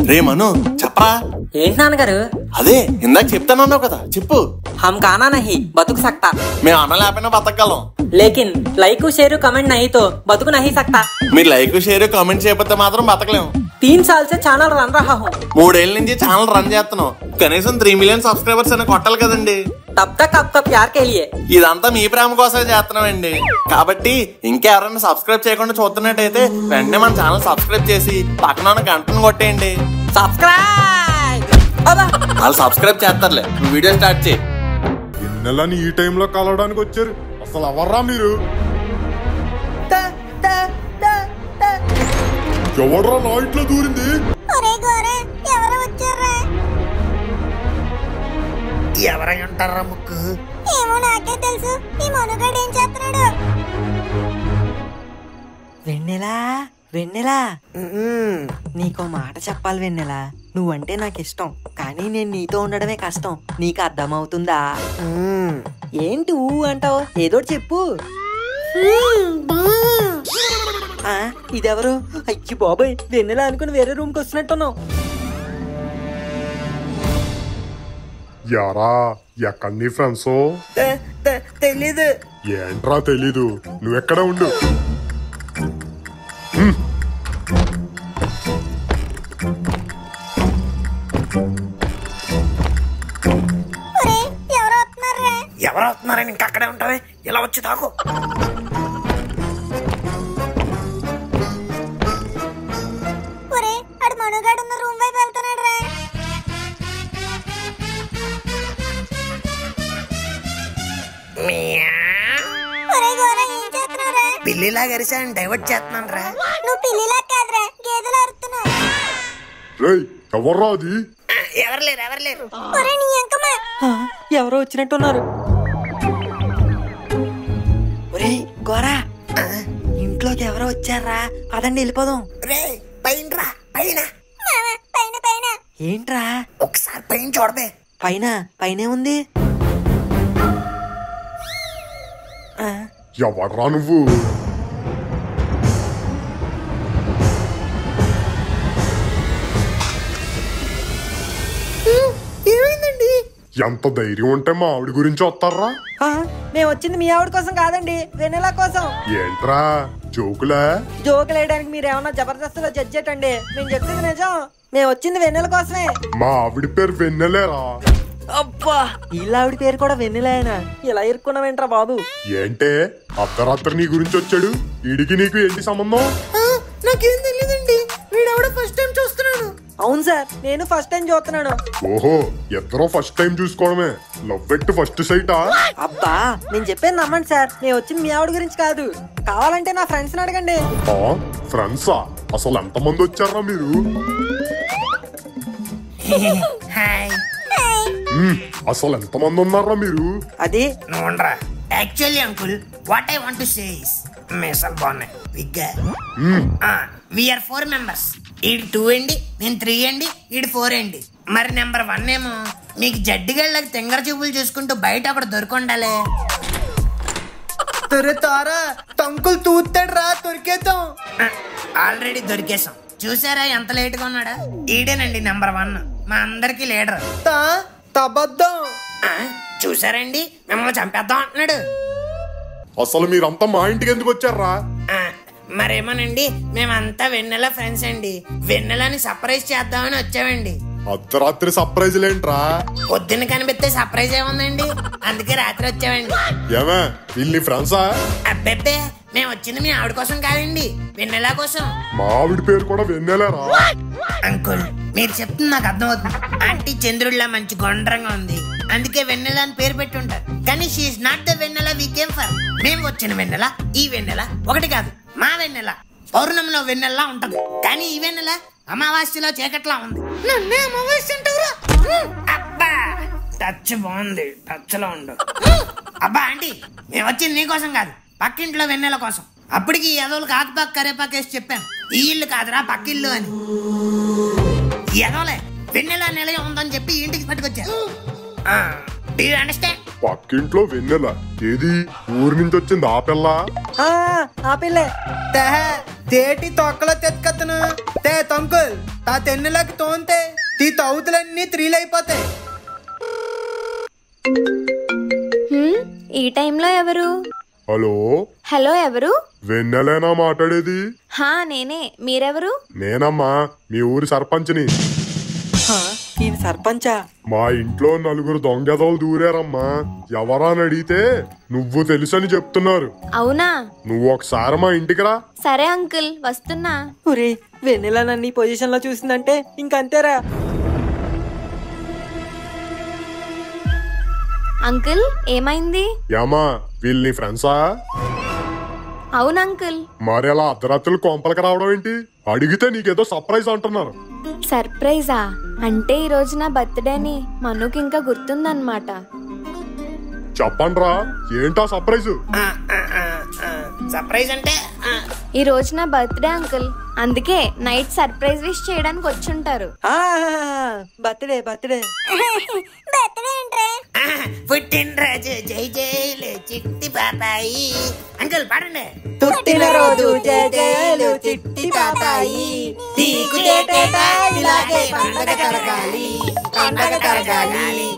రే మను చెప్పరా. ఏంటి నాన్నగారు? అదే ఇందాక చెప్తానన్నావు కదా, చెప్పు. हम गाना नहीं बतुक सकता. మేము అన్న లేకపోయినా బతకగలం. लेकिन लाइक शेयर कमेंट नहीं तो बतुक नहीं सकता. మీరు లైక్ షేర్ కామెంట్ చేయకపోతే మాత్రం బతకలేము. 3 साल से ఛానల్ రన్ रहा हूँ. 3 ఏళ్ల నుంచి ఛానల్ రన్ చేస్తున్నాం. కనీసం 3 మిలియన్ సబ్స్క్రైబర్స్ అని కొట్టాలి కదండి. तब तक आपका प्यार के लिए. ఇదంతా మీ ప్రేమ కోసమే చేస్తున్నామండి. కాబట్టి ఇంకెవరైనా సబ్స్క్రైబ్ చేయకుండా చూస్తున్నట్టయితే వెంటనే మన ఛానల్ సబ్స్క్రైబ్ చేసి పక్కన ఉన్న గంటను కొట్టేయండి. సబ్స్క్రైబ్. వాళ్ళు సబ్స్క్రైబ్ చేస్తారులే, నువ్వు వీడియో స్టార్ట్ చేయి. ఇన్నెలని ఈ టైంలో కలవడానికి వచ్చారు, అసలు ఎవర్రా మీరు? ఎవడ్రా నా ఇంట్లో దూరింది? ఎవరై ఉంటారా ముక్కు? ఏమో నాకే తెలుసు. ఈ మనుగాడు ఏం చేస్తున్నాడు? వెన్నెలా వెన్నెలా, నీకో మాట చెప్పాలి వెన్నెలా. నువ్వంటే నాకు ఇష్టం, కానీ నేను నీతో ఉండడమే కష్టం. నీకు అర్థమవుతుందా? ఏంటి ఊ అంటావు? ఏదో చెప్పు. ఇదెవరు? అయ్యి బాబాయ్, వెన్నెలా అనుకుని వేరే రూమ్ కి వస్తున్నట్టున్నావు. యారా ఎక్కడ నీ ఫ్రెండ్స్? తెలీదు. ఏంట్రా తెలీదు? నువ్వెక్కడ ఉండు. ఎవరు వస్తున్నారని ఇంకా అక్కడే ఉంటావే, ఇలా వచ్చి తాకు. మనుగాడు ఉన్న రూమ్ వైపు వెళ్తున్నాడు రా. పిల్లిలా గరిసాను డైవర్ట్ చేస్తున్నాను రా. నువ్వు పిల్లిలా కాదురా, గేదెలా అరుస్తున్నావు. రేయ్ ఎవర్రా అది? ఎవరు లేరు ఎవరు లేరు. ఎవరో వచ్చినట్టున్నారు. ఒరే గోరా, ఇంట్లోకి ఎవరో వచ్చారా? పదండి వెళ్ళిపోదాం. రే పైన రా, పైన పైన పైన. ఏంట్రా? ఒకసారి పైన చూడబే. పైన పైనే ఉంది. ఎవడ్రా నువ్వు? ఏమైందండి? ఎంత ధైర్యం ఉంటే మా ఆవిడ గురించి వస్తారా? మేము వచ్చింది మీ ఆవిడ కోసం కాదండి, వెన్నెలా కోసం. ఏంట్రా జోకులా? జోకులు వేయడానికి మీరు ఏమన్నా జబర్దస్త్గా జడ్జెటండి. మేము చెప్పింది నిజం, మేము వచ్చింది వెన్నెల కోసమే. మా ఆవిడ పేరు వెన్నెలేరా. అబ్బా, ఇలా ఆవిడ పేరు కూడా వెన్నెలేనా? ఇలా ఇరుక్కున్నావేంట్రా బాబు? ఏంటే అర్ధరాత్రి నీ గురించి వచ్చాడు? వీడికి నీకు ఏంటి సంబంధం? నాకేం తెలియదండి, వీడెవడ ఫస్ట్ టైం చూస్తున్నాను. అవును సార్, నేను ఫస్ట్ టైం చూస్తున్నాను. ఓహో, ఇద్దరు ఫస్ట్ టైం చూసుకోవడమే. లవ్ ఎట్ ఫస్ట్ సైటా? అబ్బా, నేను చెప్పేది నమ్మండి సార్, నేను వచ్చింది మీ ఆవిడ గురించి కాదు. కావాలంటే నా ఫ్రెండ్స్ ని అడగండి. ఫ్రెండ్సా? అసలు ఎంతమంది వచ్చారా మీరు? అసలు ఎంతమంది ఉన్నారా మీరు? అది నువ్వుండ్రా. Actually uncle, what I want to say is మేసల్ బాగున్నాయి విగ్గా. We are 4 members. ఈడు 2 అండి, నేను 3 అండి, ఈడు 4 అండి. మరి నెంబర్ 1 ఏమో మీకు జడ్డిగళ్ళకి తెంగర చూపులు చూసుకుంటూ బయట అక్కడ దొరికొండాలే. దొరుకుతారా? తంకులు తూతాడు రా, దొరికేద్దాం. ఆల్రెడీ దొరికేసాం. చూసారా ఎంత లేట్ గా ఉన్నాడా? ఈడేనండి నెంబర్ 1, మా అందరికి లీడర్. తబద్దం. చూసారండి, మిమ్మల్ని చంపేద్దాం అంటున్నాడు. అసలు మీరంతా మా ఇంటికి ఎందుకు వచ్చారా? మరేమోనండి, మేమంతా వెన్నెల ఫ్రెండ్స్ అండి. వెన్నెలని సర్ప్రైజ్ చేద్దామని వచ్చామండి. అర్ధరాత్రి సర్ప్రైజ్లేంట్రా? పొద్దున్న కనిపిస్తే సర్ప్రైజ్ ఏముందండి, అందుకే రాత్రి వచ్చామండి. ఏమే వీళ్ళని ఫ్రెండ్సా? అబ్బెబ్బే, మేము వచ్చింది మీ ఆవిడ కోసం కాదండి, వెన్నెల కోసం. మా ఆవిడ పేరు కూడా వెన్నెలేరా? అంకుల్, మీరు చెప్తుంది నాకు అర్థమవుతుంది. ఆంటీ చంద్రుడిలా మంచి గుండ్రంగా ఉంది, అందుకే వెన్నెల అని పేరు పెట్టుంటారు. కానీ she is not the Vennela we came for. మేము వచ్చిన వెన్నెల, ఈ వెన్నెల ఒకటి కాదు. మా వెన్నెల పౌర్ణమిలో వెన్నెల్లా ఉంటది, కానీ ఈ వెన్నెల అమావాస్యలో చీకట్లా ఉంది. నన్నే అమావాస్య అంటారా? అబ్బా, టచ్ బాగుంది, టచ్ లో ఉండు. అబ్బా ఆంటీ, మేము వచ్చింది నీకోసం కాదు, పక్కింట్లో వెన్నెల కోసం. అప్పటికి ఎదోలకు ఆకుపాకు కరేపాకేసి చెప్పాను, ఈ ఇల్లు కాదురా పక్కిల్లు అని. ఎదోలే వెన్నెల నిలయం ఉందని చెప్పి ఇంటికి పట్టుకొచ్చారు. పక్కింట్లో వెన్నెల ఏది? ఊరి నుంచి వచ్చింది ఆ పిల్ల? ఆ పిల్లే. తేటి తొక్కలో తెత్తుకత్తను తే తంకుల్ తా తెన్నులకి తోంతే తీ తౌతులన్నీ త్రీలైపోతాయి. ఈ టైంలో ఎవరు? హలో హలో, ఎవరు? వెన్నెలేనా మాట్లాడేది? హా నేనే. మీరెవరు? నేనమ్మా, మీ ఊరి సర్పంచ్ని. ఈయన సర్పంచా? మా ఇంట్లో నలుగురు దొంగదోలు దూరారమ్మా. ఎవరా అని అడిగితే నువ్వు తెలుసని చెప్తున్నారు. అవునా? నువ్వు ఒకసారి మా ఇంటికి రా. సరే అంకుల్, వస్తున్నా. ఒరే, వెన్నెల నన్ను ఈ పొజిషన్ లో చూసిందంటే ఇంకంతేరా. అంకుల్, ఏమైంది? ఏమా వీళ్ళని ఫ్రెండ్సా? అవును అంకుల్. మరి అలా అర్ధరాత్రులు కొంపలకి రావడం ఏంటి? అడిగితే నీకేదో సర్ప్రైజ్ అంటున్నారు. సర్ప్రైజా? అంటే ఈ రోజు నా బర్త్డేని మనుకి ఇంకా గుర్తుందన్నమాట. చెప్పండి రా, ఏంటా సర్ప్రైజ్? సర్ప్రైజ్ అంటే ఈ రోజు నా బర్త్డే అంకుల్, అందుకే నైట్ సర్ప్రైజ్ విష్ చేయడానికి వచ్చుంటారు. బర్త్డే బర్త్డే బర్త్డే ఏంట్రా? పుట్టినరోజు జై జైలు చిట్టి పాపాయి. అంకుల్ పాడండి. పుట్టినరోజు జయ జయలు చిట్టి పాపాయి, నీకు ఏటేటా ఇలాగే పండగ కరగాలి, పండగ కరగాలి.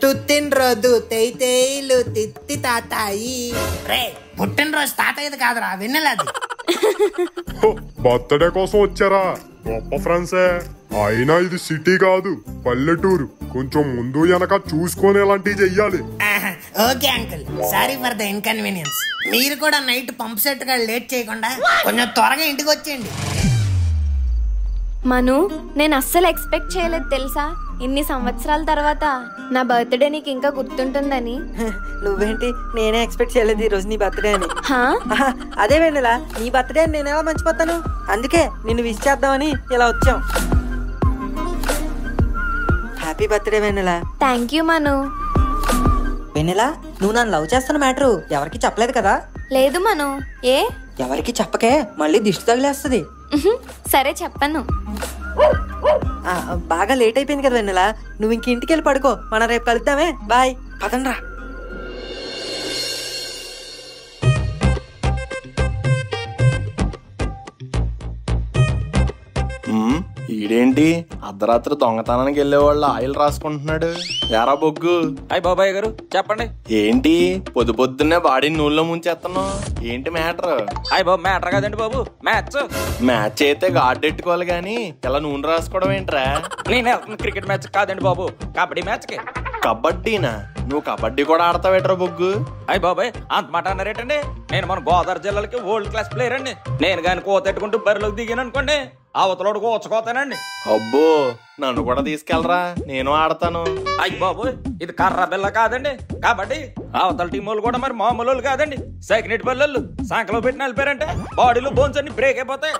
తుత్తినరోజు తేయితేయిలు తిత్తి తాతాయి. రే, పుట్టినరోజు తాతయ్యది కాదురా, వెన్నెలది. బర్త్డే కోసం వచ్చారా? గొప్ప ఫ్రెండ్సే. అయినా ఇది సిటీ కాదు, పల్లెటూరు. కొంచెం ముందు వెనక చూసుకొని ఇలాంటివి చెయ్యాలి. Okay uncle, sorry for the inconvenience. మీరు కూడా నైట్ పంప్ సెట్ గా లేట్ చేయకుండా కొంచెం త్వరగా ఇంటికి వచ్చేయండి. మను, నేను అస్సలు ఎక్స్పెక్ట్ చేయలేదు తెలుసా, ఇన్ని సంవత్సరాల తర్వాత నా బర్త్డే నీకు ఇంకా గుర్తుంటుందని. నువ్వేంటి? నేనే ఎక్స్పెక్ట్ చేయలేదు ఈ రోజు నీ బర్త్డే అని. హా? అదే వెన్నెల, నీ బర్త్డే అని నేను ఎలా మర్చిపోతాను? అందుకే నిన్ను విష్ చేద్దామని ఇలా వచ్చాం. Happy birthday Vennela. Thank you Manu. Vennela, నువ్వు నన్ను లవ్ చేస్తున్న మ్యాటరు ఎవరికి చెప్పలేదు కదా? లేదు మను. ఏ? ఎవరికి చెప్పకే, మళ్ళీ దిష్టి తగిలేస్తుంది. సరే, చెప్పను. బాగా లేట్ అయిపోయింది కదా వెన్నెల, నువ్వు ఇంక ఇంటికి వెళ్ళి పడుకో. మనం రేపు కలుద్దామే. బాయ్. పదండ్రా. ఈడేంటి అర్ధరాత్రి దొంగతనానికి వెళ్ళేవాళ్ళు ఆయిల్ రాసుకుంటున్నాడు? ఎరా బొగ్గు. అయ్య బాబాయ్ గారు, చెప్పండి. ఏంటి పొద్దు పొద్దున్నే బాడీని నూనెలో ముంచేస్తున్నావు? ఏంటి మ్యాటర్? అయ్య బాబు, మ్యాటర్ కాదండి బాబు, మ్యాచ్. మ్యాచ్ అయితే గాడ్డెట్టుకోవాలి గాని ఇలా నూనె రాసుకోవడం ఏంట్రా? నేను వెళ్తున్న క్రికెట్ మ్యాచ్ కాదండి బాబు, కబడ్డీ మ్యాచ్ కి. కబడ్డీనా? నువ్వు కబడ్డీ కూడా ఆడతావేట్రా బొగ్గు? అయ్య బాబాయ్, అంత మాట అన్నారేటండి? నేను మన గోదావరి జిల్లాలకి వరల్డ్ క్లాస్ ప్లేయర్ అండి. నేను కానీ కోతెట్టుకుంటూ బరిలోకి దిగాను అనుకోండి, అవతలోడు కోచకోతానండి. అబ్బో, నన్ను కూడా తీసుకెళ్ళరా, నేను ఆడతాను. అయ్య బాబు, ఇది కర్ర బిల్ల కాదండి, కాబట్టి అవతల టీం వాళ్ళు కూడా మరి మామూలు వాళ్ళు కాదండి. సెకండ్ బల్లలు సంకలో పెట్టి నలిపారంటే బాడీలో బోన్స్ అన్ని బ్రేక్ అయిపోతాయి.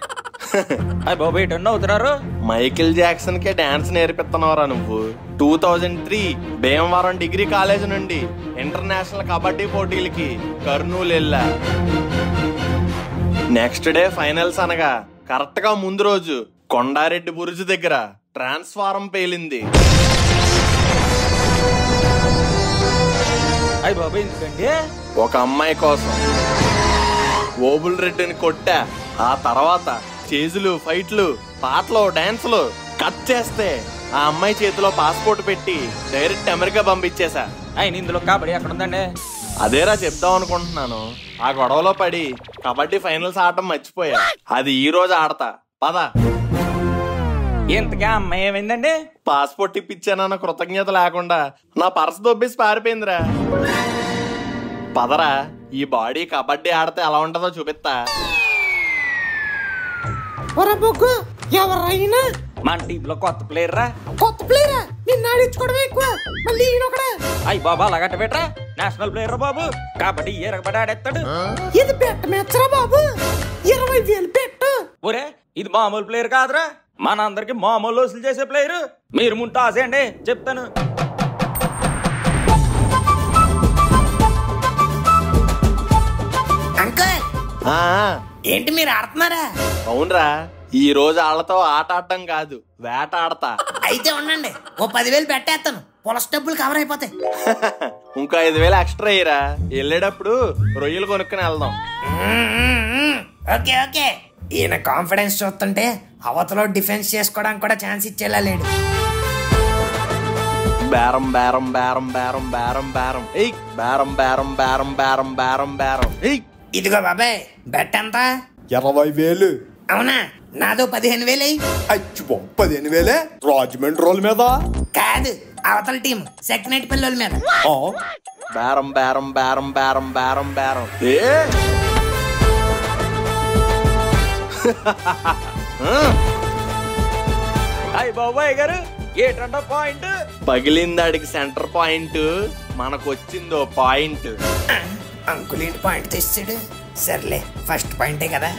అయ్య బాబు, ఏంటన్నా అవుతున్నారు? మైకిల్ జాక్సన్ కే డాన్స్ నేర్పిస్తున్నావురా నువ్వు. 2003 భీమవరం డిగ్రీ కాలేజ్ నుండి ఇంటర్నేషనల్ కబడ్డీ పోటీలకి కర్నూలు వెళ్ళా. నెక్స్ట్ డే ఫైనల్స్ అనగా కరెక్ట్ గా ముందు రోజు కొండారెడ్డి బురుజు దగ్గర ట్రాన్స్ఫారం పేలింది. అయ్య బాబు, ఎందుకండి? ఒక అమ్మాయి కోసం ఓబుల్ రెడ్డిని కొట్టా. ఆ తర్వాత చేజులు, ఫైట్లు, పాటలు, డాన్సులు కట్ చేస్తే ఆ అమ్మాయి చేతిలో పాస్పోర్ట్ పెట్టి డైరెక్ట్ అమెరికా పంపించేశా. ఆయన ఇందులో కబడ్డీ ఎక్కడ ఉందండి? అదేరా చెప్దాం అనుకుంటున్నాను. ఆ గొడవలో పడి కబడ్డీ ఫైనల్స్ ఆడటం మర్చిపోయా. అది ఈ రోజు ఆడతా, పద. ఇంతగా అమ్మాయి ఏమైందండి? పాస్పోర్ట్ ఇప్పించానన్న కృతజ్ఞత లేకుండా నా పర్స్ దొబ్బేసి పారిపోయిందిరా. పదరా, ఈ బాడీ కబడ్డీ ఆడితే ఎలా ఉంటుందో చూపిస్తా. ఎవరైనా మన టీమ్ లో కొత్త ప్లేయర్ రా. కొత్త ప్లేయరా? నిన్ను ఆడించుకోవడమే ఎక్కువ, మళ్ళీ ఈయనొకడా? అయ్య బాబా, అలాగట్ట బెట్రా, నేషనల్ ప్లేయర్ బాబు, కాబట్టి ఎరగబడి ఆడేస్తాడు. ఇది బెట్ట మెచ్చరా బాబు, 20,000 పెట్టు. ఒరే, ఇది మామూలు ప్లేయర్ కాదురా, మన అందరికి మామూలు వసూలు చేసే ప్లేయర్. మీరు ముందు ఆసేయండి, చెప్తాను. అంకుల్, ఆ ఏంటి మీరు ఆడుతున్నారా? అవునరా, ఈ రోజు ఆళ్లతో ఆట ఆడటం కాదు, వేట ఆడతా. అయితే ఉండండి, ఓ 10,000 పెట్టేస్తాను, పొలస్ డబ్బులు కవర్ అయిపోతాయి. ఇంకా 5,000 ఎక్స్ట్రా అయ్యిరా, వెళ్ళేటప్పుడు రొయ్యలు కొనుక్కుని వెళ్దాం. Okay okay. ఈయన కాన్ఫిడెన్స్ చూస్తుంటే అవతలో డిఫెన్స్ చేసుకోవడానికి కూడా ఛాన్స్ ఇచ్చేలా లేడు. బేరం బేరం బేరం బేరం బేరం బేరం ఏయ్ బేరం బేరం బేరం బేరం బేరం బేరం ఏయ్. ఇదిగో బాబాయ్, బెట్ ఎంత? 20,000. అవునా, నాదో 15,000. అచ్చి 15,000 రాజమండ్రి రోల్ మీద కాదు, అవతల టీం సెకండ్ పిల్లల మీద. బేరం బేరం బేరం బేరం బేరం బేరం ఏ అయ్య బాబాయ్ గారు ఏటంట పాయింట్? పగిలిందాడికి సెంటర్ పాయింట్, మనకు వచ్చిందో పాయింట్. అంకుల్ ఏంటి పాయింట్ తెచ్చాడు? సర్లే, ఫస్ట్ పాయింటే కదా.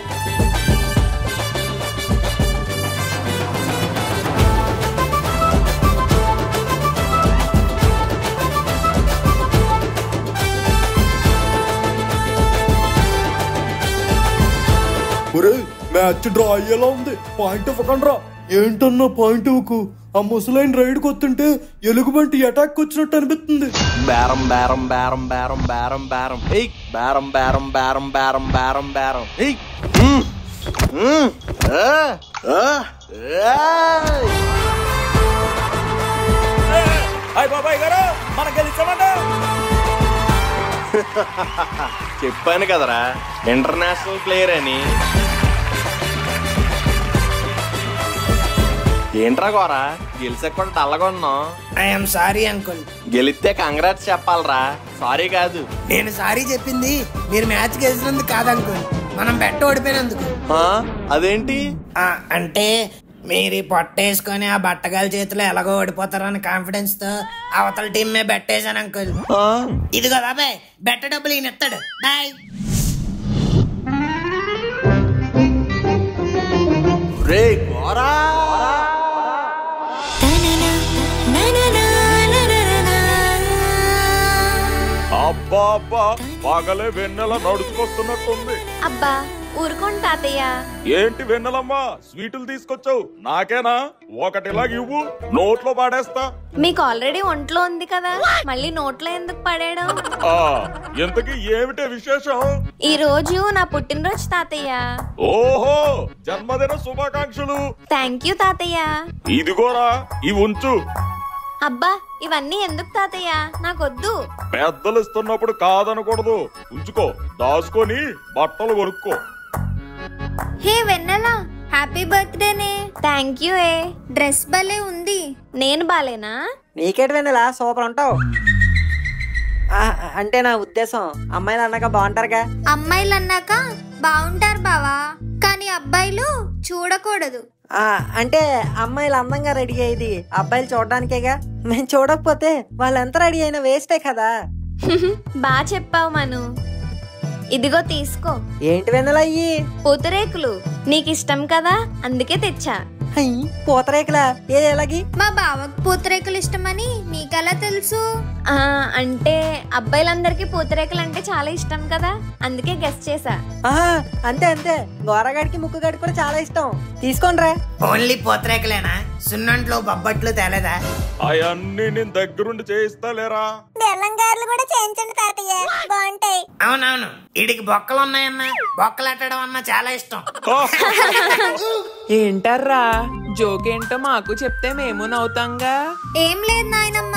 మ్యాచ్ డ్రా అయ్యేలా ఉంది, పాయింట్ ఇవ్వకండి రా. ఏంటన్నా పాయింట్ ఇవ్వకు? ఆ ముసలైన రైడ్ కొత్తుంటే ఎలుగుబంటి అటాక్ వచ్చినట్టు అనిపిస్తుంది. బేరం బేరం బేరం బేరం బేరం బేరం ఏయ్ బేరం బేరం బేరం బేరం బేరం బేరం ఏయ్. అయ్య బాబాయ్ గారు మనం గెలిచామంట. చెప్పాను కదరా ఇంటర్నేషనల్ ప్లేయర్ అని. ఏంట్రా గోరా గెలిచాక కూడా డల్లగా ఉన్నావు? I'm sorry uncle. గెలిస్తే కంగ్రాట్స్ చెప్పాలరా, సారీ కాదు. నేను సారీ చెప్పింది మీరు మ్యాచ్ గెలిచినందుకు కాదు అంకుల్, మనం బెట్ ఓడిపోయినందుకు. అదేంటి? అంటే మీరు పొట్టేసుకొని ఆ బట్టగాల చేతిలో ఎలాగో ఓడిపోతారని కాన్ఫిడెన్స్ తో అవతల టీం మే బెట్టేశాను అంకుల్. ఇదిగో బాబాయ్, బెట్ట డబ్బులు ఈయన ఎత్తాడు. బాయ్. రే గోరా అబ్బా అబ్బా, పగలే వెన్నెల నడుచుకొస్తున్నట్టుంది. అబ్బా ఊరుకోండి తాతయ్య. ఏంటి వెన్నెలమ్మా స్వీటులు తీసుకొచ్చావు? నాకేనా? ఒకటిలాగ ఇవ్వు, నోట్లో పాడేస్తా. మీకు ఆల్రెడీ ఒంట్లో ఉంది కదా, మళ్ళీ నోట్లో ఎందుకు పడేయడం? ఎంతకీ ఏమిటే విశేషం? ఈ రోజు నా పుట్టినరోజు తాతయ్య. ఓహో, జన్మదిన శుభాకాంక్షలు. థ్యాంక్ యూ తాతయ్య. ఇదిగోరా, ఇవి ఉంచు. అబ్బా ఇవన్నీ ఎందుకు తాతయ్య, నాకొద్దు. పెద్దలు ఇస్తున్నప్పుడు కాదనకూడదు, ఉంచుకో. దాచుకొని బట్టలు కొనుక్కో. హే వెన్నెల, హ్యాపీ బర్త్డేనే. Thank you. ఏ డ్రెస్ భలే ఉంది. నేను బాలేనా? నీకేటి వెన్నెలా సూపర్ ఉంటావు. అంటే నా ఉద్దేశం అమ్మాయిలు అన్నాక బాగుంటారుగా. అమ్మాయిలు అన్నాక బాగుంటారు బావా, కానీ అబ్బాయిలు చూడకూడదు. అంటే అమ్మాయిలు అందంగా రెడీ అయ్యేది అబ్బాయిలు చూడడానికేగా. మేము చూడకపోతే వాళ్ళెంత రెడీ అయినా వేస్టే కదా. బా చెప్పావు మను. ఇదిగో తీసుకో. ఏంటి వెన్నెలా ఇయ్యి? పూతరేకులు నీకు ఇష్టం కదా, అందుకే తెచ్చా. పూతరేకులా? ఏది ఎలాగి? మా బావకు పూతరేకులు ఇష్టమని నీకెలా తెలుసు? అంటే అబ్బాయిలందరికీ పూతరేకులు అంటే చాలా ఇష్టం కదా, అందుకే గెస్ చేసా. అంతే అంతే, గోరగాడికి ముక్కుగాడికి కూడా చాలా ఇష్టం. తీసుకోండిరా. ఓన్లీ పూతరేకులేనా? సున్నంట్లో బొబ్బట్లు తేలేదా? అవన్నీ నేను దగ్గరుండి చేయిస్తా లేరా? బెల్లం గారెలు కూడా చేయించండి తాతయ్య, బాగుంటాయి. అవునవును, వీడికి బొక్కలు ఉన్నాయన్నా, బొక్కలట్టడం అన్నా చాలా ఇష్టం. ఏంటర్రా జోకేంటో మాకు చెప్తే మేము నవ్వుతాంగా. ఏం లేదు నాయనమ్మ,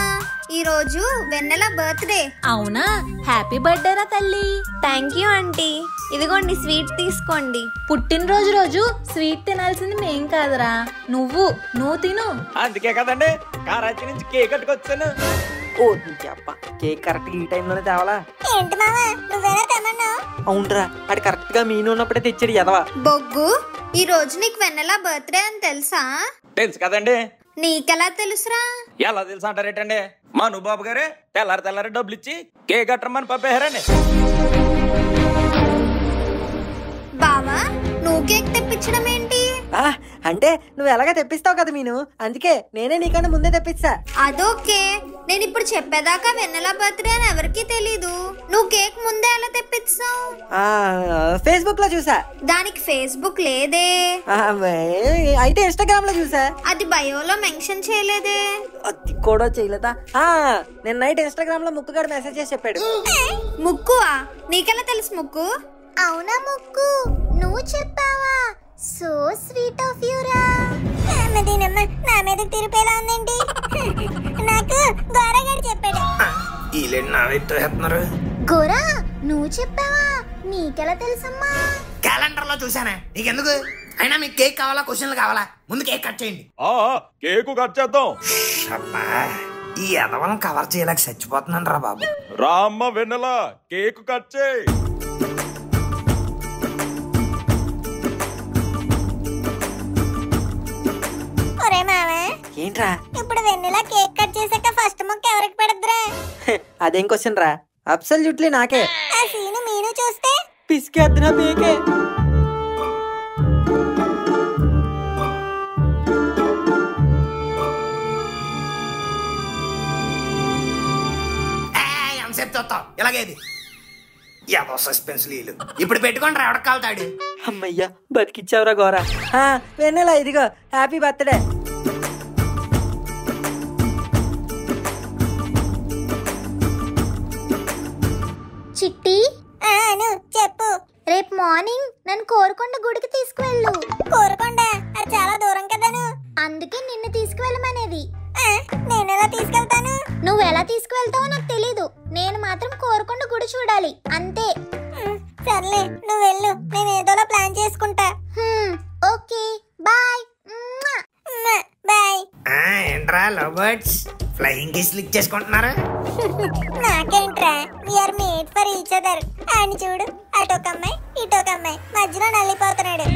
ఈ రోజు వెన్నెల బర్త్డే. అవునా? హ్యాపీ బర్త్డే రా తల్లి. Thank you aunty. ఇదిగోండి స్వీట్ తీసుకోండి. పుట్టినరోజు రోజు స్వీట్ తినాల్సింది మేం కాదురా, నువ్వు తిను. అందుకే కదండి కారాచి నుంచి కేక్ కట్టుకొచ్చాను. కేక్ కరెక్ట్ ఈ టైంలోనే తేవాలా? ఏంటి మావా, నువ్వేనా తెమ్మన్నావు? అవునరా, అది కరెక్ట్ గా మీను ఉన్నప్పుడే తెచ్చాడు ఎదవా. బొగ్గు, ఈ రోజు నీకు వెన్నెల బర్త్డే అని తెలుసా? తెలుసు కదండి. నీకెలా తెలుసురా? ఎలా తెలుసు అంటారేటండి? మా బాబు గారే తెల్లారి డబ్బులు ఇచ్చి కేక్ కట్టమని పంపేశారండి. బావా, నువ్వు కేక్ తెప్పించడం ఏంటి? అంటే నువ్వు ఎలాగా తెప్పిస్తావు కదా మీను, అందుకే నేనే నీకన్నా ముందే తెప్పిస్తా. అదోకే, నేను ఇప్పుడు చెప్పేదాకా వెన్నెల బర్త్డే అని ఎవరికి తెలీదు. నువ్వు కేక్ ముందే ఎలా తెప్పిస్తావు? ఫేస్బుక్ లో చూసా. దానికి ఫేస్బుక్ లేదే. అయితే ఇన్స్టాగ్రామ్ లో చూసా. అది బయోలో మెన్షన్ చేయలేదే. అది కూడా చేయలేదా? నేను నైట్ ఇన్స్టాగ్రామ్ లో ముక్కుగాడు మెసేజ్ చేసి చెప్పాడు. ముక్కువా? నీకెలా తెలుసు ముక్కు? అవునా ముక్కు, నువ్వు చెప్పావా? సో స్వీట్ ఆఫ్ యూ రా. దీనమ్మ నా మీద తిరిపేలా ఉందేంటి? నాకు గోరగాడు చెప్పాడు. గోరా నువ్వు చెప్పావా? నీకెలా తెలుసమ్మా? క్యాలెండర్ లో చూసానా, నీకెందుకు? అయినా మీకు కేక్ కావాలా, క్వశ్చన్లు కావాలా? ముందు కేక్ కట్ చేయండి. కేకు కట్ చేద్దాం. అబ్బా, ఈ ఎదవలను కవర్ చేయలేక చచ్చిపోతున్నాను రా బాబు. రామ్మ వెన్నెల, కేకు కట్ చేయి. ఒరే మావా, ఏంట్రా? ఇప్పుడు వెన్నెల కేక్ కట్ చేసాక ఫస్ట్ ముక్క ఎవరికి పెడద్దురా? అదేం క్వశ్చన్ రా? అబ్సల్యూట్లీ నాకే. ఆ సీను మీను చూస్తే పిసికేద్దునా పీకే. ఎంతసేపు చూస్తావు? ఇలాగేది ఏదో సస్పెన్స్ లీలు. ఇప్పుడు పెట్టుకోండి రా, ఎవడకు కాలుతాడు. అమ్మయ్యా బతికిచ్చావురా గోరా. వెన్నెలా ఇదిగో హ్యాపీ బర్త్డే. చిట్టి చెప్పు. రేపు మార్నింగ్ నన్ను కోరుకొండ గుడికి తీసుకువెళ్ళు. కోరుకొండ అది చాలా దూరం కదను, అందుకే నిన్ను తీసుకువెళ్ళమనేది. నేను ఎలా తీసుకెళ్తాను? నువ్వు ఎలా తీసుకువెళ్తావో నాకు తెలీదు. నేను మాత్రం కోరుకొండ గుడి చూడాలి అంతే. సర్లే నువ్వు వెళ్ళు, నేను ఏదోలా ప్లాన్ చేసుకుంటా. Okay bye. బాయ్. ఏంట్రా లవ్ బర్డ్స్ ఫ్లయింగ్ కిస్ లిక్ చేసుకుంటున్నారా? నాకేంట్రా, we're made for each other. అని చూడు, అటొక అమ్మాయి ఇటొక అమ్మాయి, మధ్యలో నల్లిపోతున్నాడు.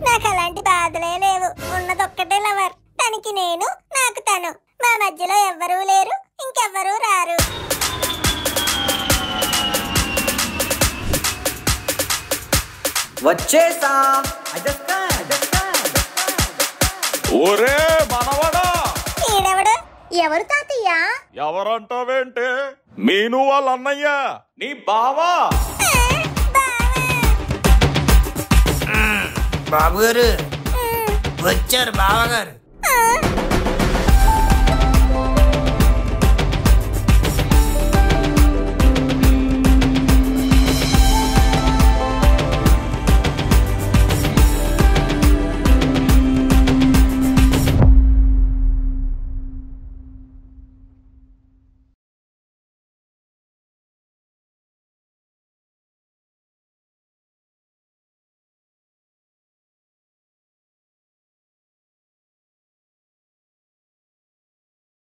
నాకు అలాంటి బాధలే లేవు, ఉన్నదొక్కటే లవర్. తనకి నేను, నాకు తను. మా మధ్యలో ఎవ్వరూ లేరు, ఇంకెవ్వరూ రారు. వచ్చేసా. ఒరే మనవడా. ఈడెవడు? ఎవరు తాతయ్య? ఎవరంటావేంటే? మీను వాళ్ళ అన్నయ్య, నీ బావా. బాబు గారు వచ్చారు, బావగారు.